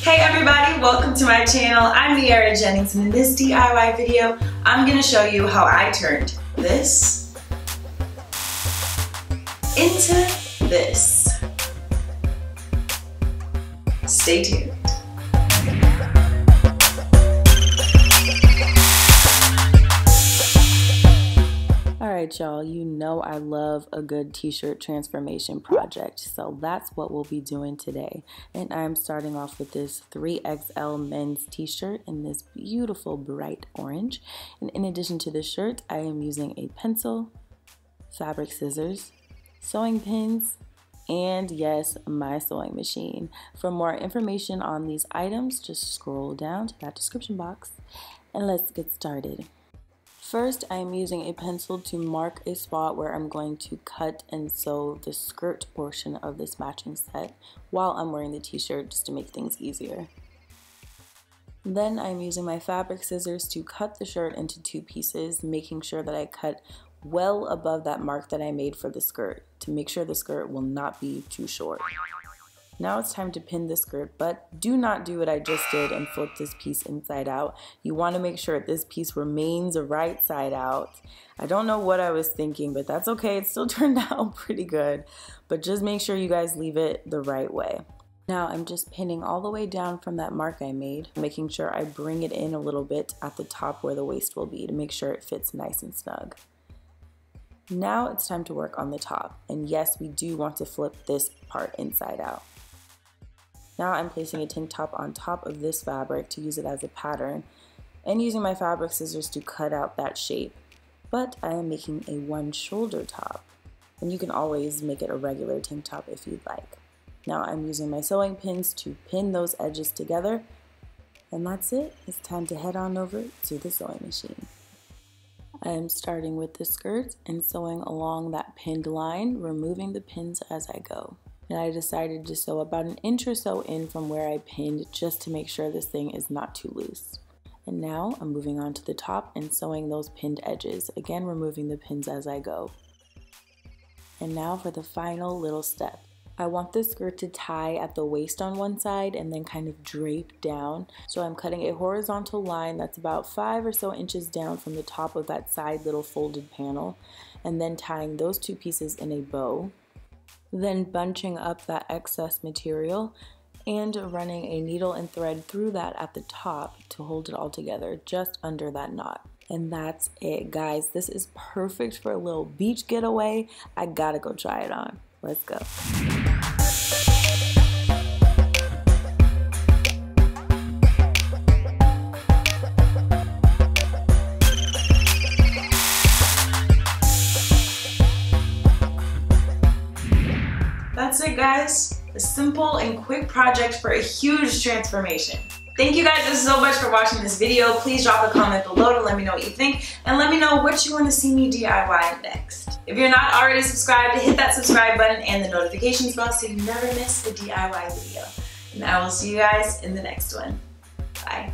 Hey everybody, welcome to my channel. I'm Miaira Jennings, and in this DIY video, I'm going to show you how I turned this into this. Stay tuned. Alright y'all, you know I love a good t-shirt transformation project, so that's what we'll be doing today. And I'm starting off with this 3XL men's t-shirt in this beautiful bright orange. And in addition to the shirt, I am using a pencil, fabric scissors, sewing pins, and yes, my sewing machine. For more information on these items, just scroll down to that description box and let's get started. First, I am using a pencil to mark a spot where I'm going to cut and sew the skirt portion of this matching set while I'm wearing the t-shirt, just to make things easier. Then I'm using my fabric scissors to cut the shirt into two pieces, making sure that I cut well above that mark that I made for the skirt to make sure the skirt will not be too short. Now it's time to pin the skirt, but do not do what I just did and flip this piece inside out. You want to make sure this piece remains right side out. I don't know what I was thinking, but that's okay. It still turned out pretty good, but just make sure you guys leave it the right way. Now I'm just pinning all the way down from that mark I made, making sure I bring it in a little bit at the top where the waist will be to make sure it fits nice and snug. Now it's time to work on the top, and yes, we do want to flip this part inside out. Now I'm placing a tank top on top of this fabric to use it as a pattern and using my fabric scissors to cut out that shape. But I am making a one shoulder top, and you can always make it a regular tank top if you'd like. Now I'm using my sewing pins to pin those edges together, and that's it. It's time to head on over to the sewing machine. I am starting with the skirt and sewing along that pinned line, removing the pins as I go. And I decided to sew about an inch or so in from where I pinned just to make sure this thing is not too loose. And now I'm moving on to the top and sewing those pinned edges, again removing the pins as I go. And now for the final little step. I want this skirt to tie at the waist on one side and then kind of drape down. So I'm cutting a horizontal line that's about 5 or so inches down from the top of that side little folded panel, and then tying those two pieces in a bow. Then bunching up that excess material and running a needle and thread through that at the top to hold it all together just under that knot. And that's it, guys. This is perfect for a little beach getaway. I gotta go try it on. Let's go. That's it, guys. A simple and quick project for a huge transformation. Thank you guys so much for watching this video. Please drop a comment below to let me know what you think and let me know what you want to see me DIY next. If you're not already subscribed, hit that subscribe button and the notifications bell so you never miss a DIY video. And I will see you guys in the next one. Bye.